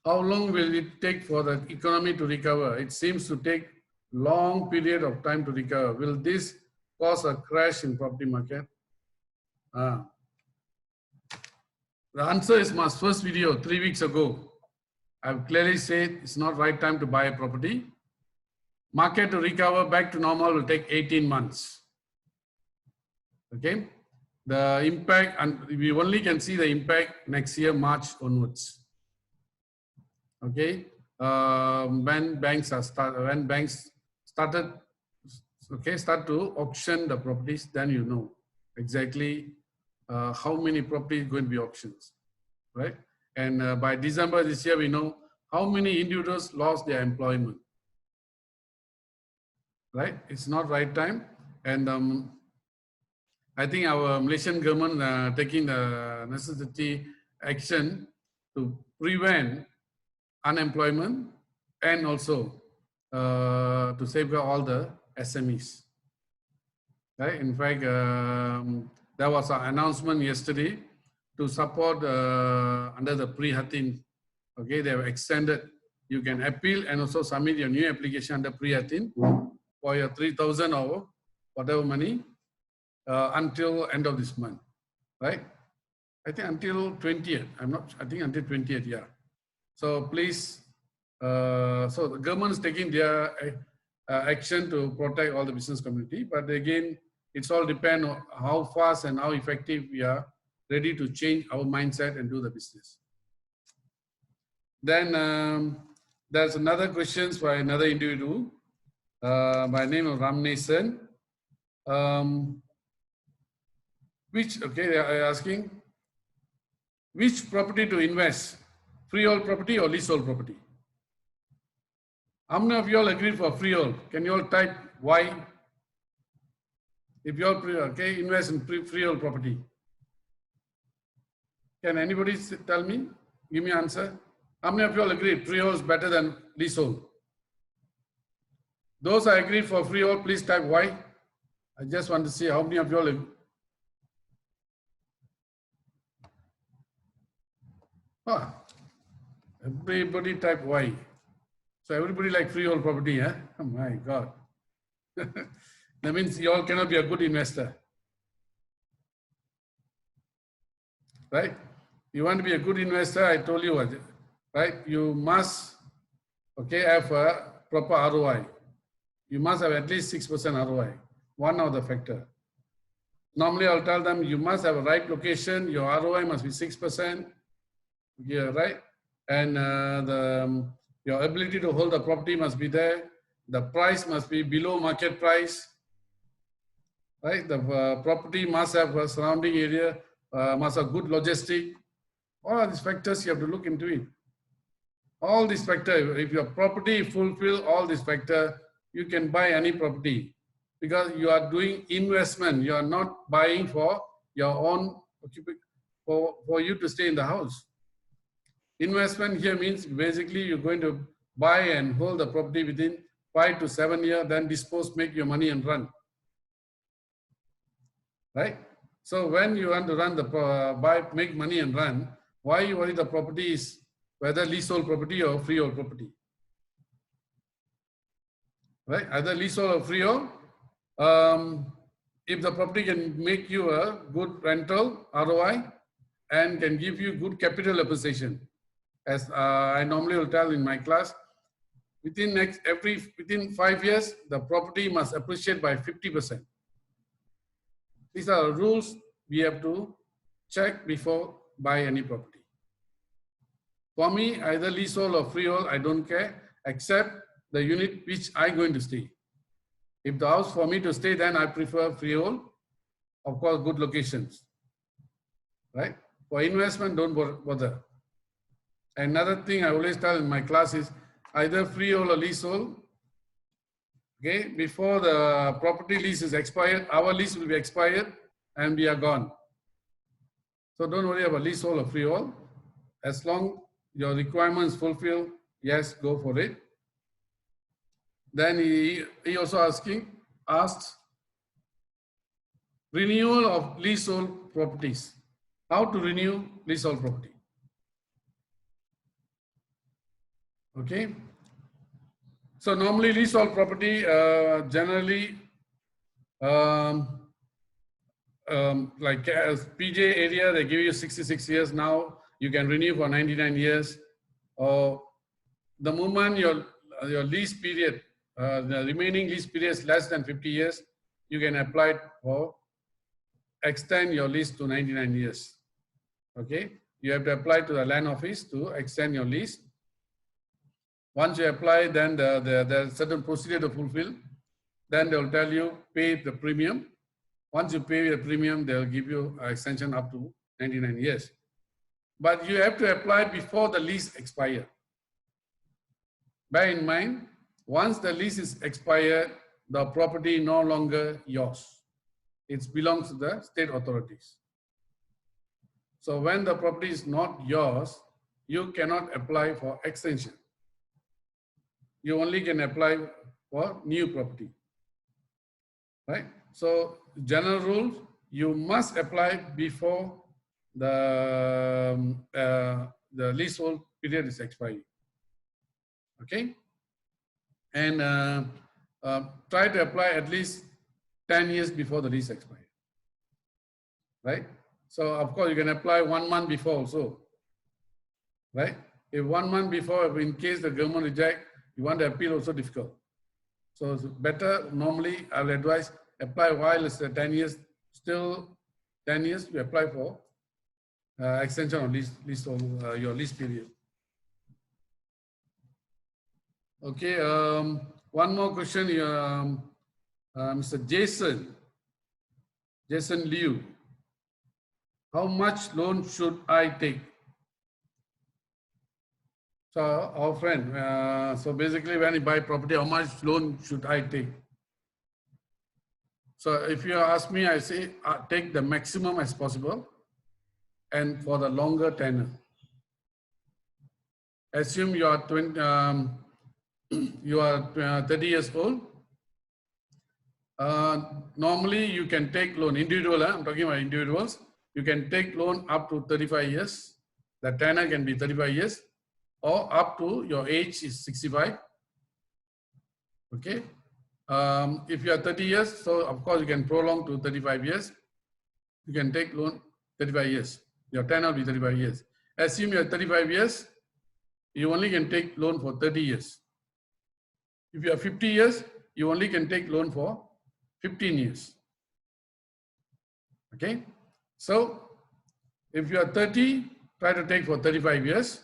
Speaker 1: How long will it take for the economy to recover? It seems to take long period of time to recover. Will this cause a crash in property market? The answer is my first video 3 weeks ago. I've clearly said it's not right time to buy a property. Market to recover back to normal will take 18 months. Okay. The impact, and we only can see the impact next year, March onwards. Okay, when banks start to auction the properties, then you know exactly how many properties going to be auctions, right? And by December this year, we know how many individuals lost their employment, right? It's not right time, and I think our Malaysian government taking the necessity action to prevent unemployment and also to safeguard all the SMEs. Right? In fact, there was an announcement yesterday to support under the Prihatin. Okay, they have extended. You can appeal and also submit your new application under Prihatin for your 3,000 or whatever money until end of this month. Right? I think until 20th. I think until 20th. Yeah. So please, so the government is taking their action to protect all the business community. But again, it's all depend on how fast and how effective we are ready to change our mindset and do the business. Then there's another question by another individual by name of Ramnesan. They are asking, which property to invest? Freehold property or leasehold property? How many of you all agree for freehold? Can you all type why? If you all invest in freehold property. Can anybody tell me? Give me an answer. How many of you all agree freehold is better than leasehold? Those I agree for freehold, please type why. I just want to see how many of you all agree. Everybody type Y. So everybody like freehold property, huh? Oh my God. That means you all cannot be a good investor. Right? You want to be a good investor, I told you what, right? You must, have a proper ROI. You must have at least 6% ROI, one of the factor. Normally I'll tell them you must have a right location, your ROI must be 6%, yeah, right? And your ability to hold the property must be there. The price must be below market price, right? The property must have a surrounding area, must have good logistic. All of these factors you have to look into it. All these factors, if your property fulfill all these factors, you can buy any property because you are doing investment. You are not buying for your own, for you to stay in the house. Investment here means basically you're going to buy and hold the property within 5 to 7 years, then dispose, make your money and run. right? So when you want to run the, make money and run, why you worry the property is whether leasehold property or freehold property, right? Either leasehold or freehold. If the property can make you a good rental ROI and can give you good capital appreciation, as I normally will tell in my class, within 5 years, the property must appreciate by 50%. These are rules we have to check before buy any property. For me, either leasehold or freehold, I don't care, except the unit which I'm going to stay. If the house for me to stay, then I prefer freehold, of course, good locations, right? For investment, don't bother. Another thing I always tell in my class is either freehold or leasehold. Okay, before the property lease is expired, our lease will be expired and we are gone. So don't worry about leasehold or freehold. As long your requirements fulfill, yes, go for it. Then he also asked renewal of leasehold properties. How to renew leasehold property? Okay. So normally leasehold property generally like PJ area, they give you 66 years now. You can renew for 99 years. Or the moment your lease period, the remaining lease period is less than 50 years, you can apply for extend your lease to 99 years. Okay, you have to apply to the land office to extend your lease. Once you apply, then there's certain procedure to fulfill. Then they'll tell you pay the premium. Once you pay the premium, they'll give you an extension up to 99 years. But you have to apply before the lease expires. Bear in mind, once the lease is expired, the property no longer yours. It belongs to the state authorities. So when the property is not yours, you cannot apply for extension. You only can apply for new property, right? So general rule, you must apply before the leasehold period is expired. Okay, and try to apply at least 10 years before the lease expires, right? So of course you can apply 1 month before also, right? If 1 month before, in case the government reject, you want to appeal, also difficult. So it's better, normally I will advise apply while it's 10 years, still 10 years, you apply for extension of your lease period. Okay, one more question here, Mr. Jason Liu. How much loan should I take? So our friend, so basically when you buy property, how much loan should I take? So if you ask me, I say take the maximum as possible and for the longer tenure. Assume you are 30 years old. Normally you can take loan, individual, I'm talking about individuals. You can take loan up to 35 years. The tenure can be 35 years or up to your age is 65. Okay. If you are 30 years, so of course you can prolong to 35 years. You can take loan 35 years. Your tenure will be 35 years. Assume you are 35 years, you only can take loan for 30 years. If you are 50 years, you only can take loan for 15 years. Okay. So if you are 30, try to take for 35 years.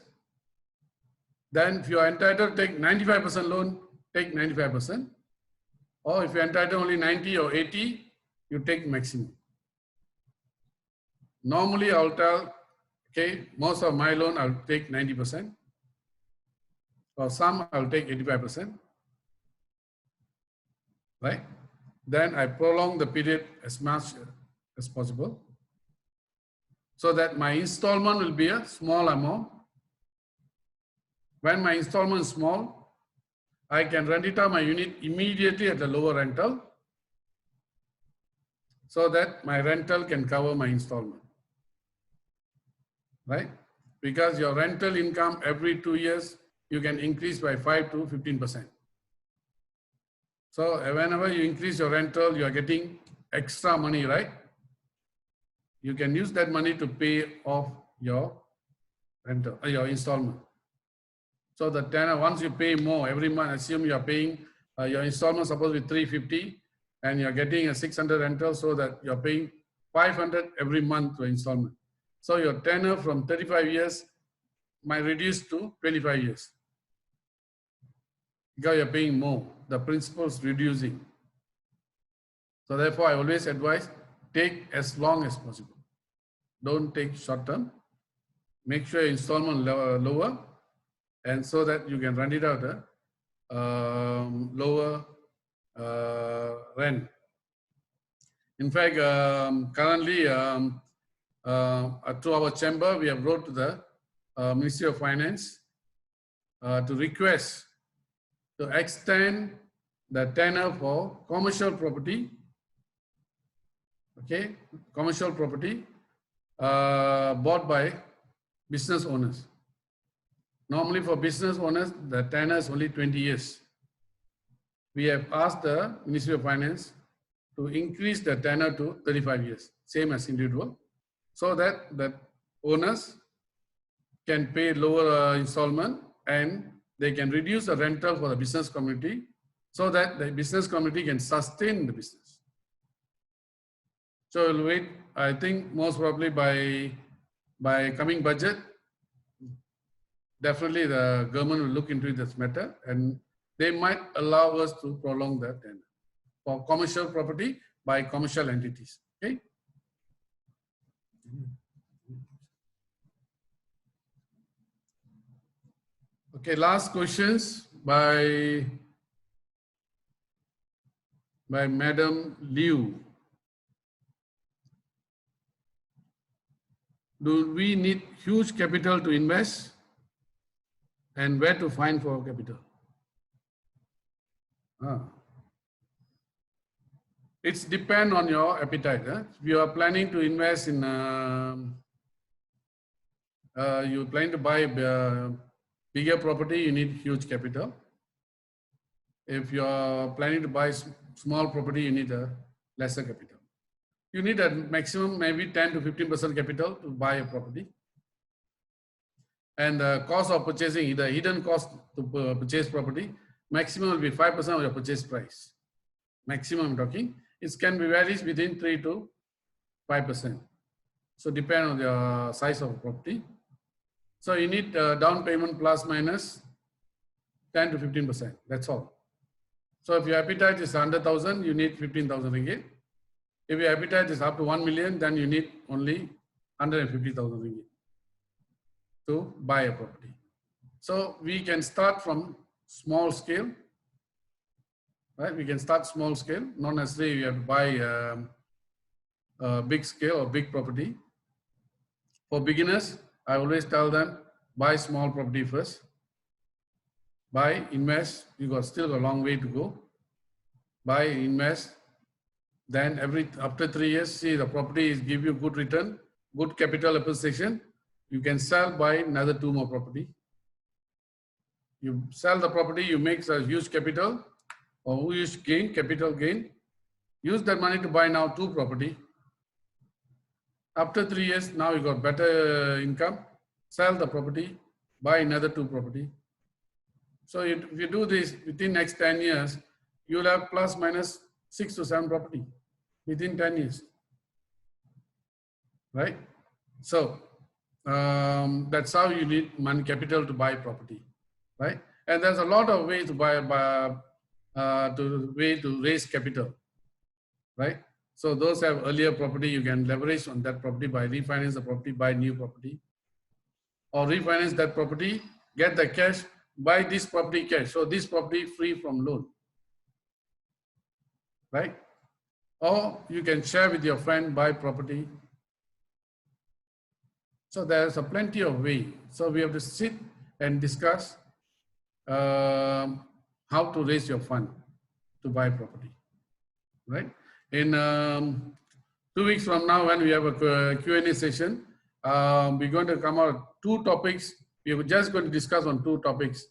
Speaker 1: Then if you are entitled to take 95% loan, take 95%. Or if you are entitled only 90 or 80, you take maximum. Normally I'll tell, okay, most of my loan I'll take 90%. For some I'll take 85%. Right? Then I prolong the period as much as possible, so that my installment will be a small amount. When my installment is small, I can rent it out my unit immediately at a lower rental. so that my rental can cover my installment, right? Because your rental income every 2 years, you can increase by 5 to 15%. So whenever you increase your rental, you are getting extra money, right? You can use that money to pay off your rental, your installment. So the tenor, once you pay more every month, assume you are paying your installment supposed to be 350 and you're getting a 600 rental, so that you're paying 500 every month to installment. So your tenor from 35 years might reduce to 25 years. Because you're paying more, the principal is reducing. So therefore, I always advise, take as long as possible. Don't take short term. Make sure your installment lower, and so that you can run it out lower rent. In fact, currently, through our chamber, we have wrote to the Ministry of Finance to request to extend the tenure for commercial property, okay, commercial property bought by business owners. Normally for business owners, the tenure is only 20 years. We have asked the Ministry of Finance to increase the tenure to 35 years, same as individual, so that the owners can pay lower installment and they can reduce the rental for the business community, so that the business community can sustain the business. So we'll wait, I think most probably by coming budget, definitely the government will look into this matter and they might allow us to prolong that tenure for commercial property by commercial entities, okay? Okay, last questions by Madam Liu. Do we need huge capital to invest? And where to find for capital? It's depend on your appetite. If you are planning to invest in, you plan to buy bigger property, you need huge capital. If you are planning to buy small property, you need a lesser capital. You need a maximum maybe 10 to 15% capital to buy a property. And the cost of purchasing, the hidden cost to purchase property, maximum will be 5% of your purchase price. Maximum I'm talking. It can be varies within 3 to 5%. So depend on the size of property. So you need down payment plus minus 10 to 15%. That's all. So if your appetite is 100,000, you need 15,000 ringgit. If your appetite is up to 1 million, then you need only 150,000 ringgit to buy a property. So we can start from small scale, right? We can start small scale, not necessarily you have to buy a big scale or big property. For beginners, I always tell them, buy small property first. Buy, invest, you still a long way to go. Buy, invest, then after 3 years, see the property is give you good return, good capital appreciation. You can sell, buy another 2 more property. You sell the property, you make a huge capital or huge gain, capital gain. Use that money to buy now 2 property. After 3 years, now you got better income. Sell the property, buy another 2 property. So if you do this within next 10 years, you will have plus minus 6 to 7 property within 10 years, right? So that's how you need money capital to buy property, right? And there's a lot of ways to to raise capital, right? So those have earlier property, you can leverage on that property by refinance the property, buy new property, or refinance that property, get the cash, buy this property cash. So this property free from loan, right? Or you can share with your friend, buy property. So there's a plenty of way. So we have to sit and discuss how to raise your fund to buy property, right? In 2 weeks from now, when we have a Q&A session, we're going to come out 2 topics. We're just going to discuss on 2 topics,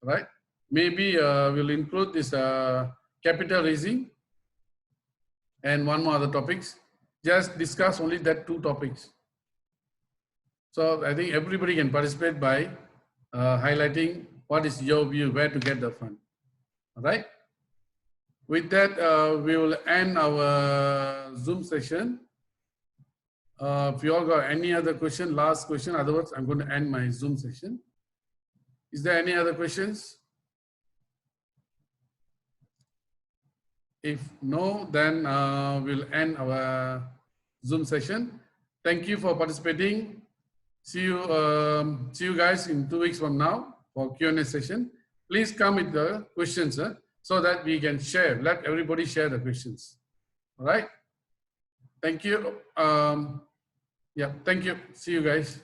Speaker 1: right? Maybe we'll include this capital raising and 1 more other topics. Just discuss only that 2 topics. So I think everybody can participate by highlighting what is your view, where to get the fund. All right. With that, we will end our Zoom session. If you all got any other question, last question, otherwise I'm going to end my Zoom session. Is there any other questions? If no, then we'll end our Zoom session. Thank you for participating. See you guys in 2 weeks from now for Q&A session. Please come with the questions so that we can share, let everybody share the questions. All right. Thank you. Yeah, thank you. See you guys.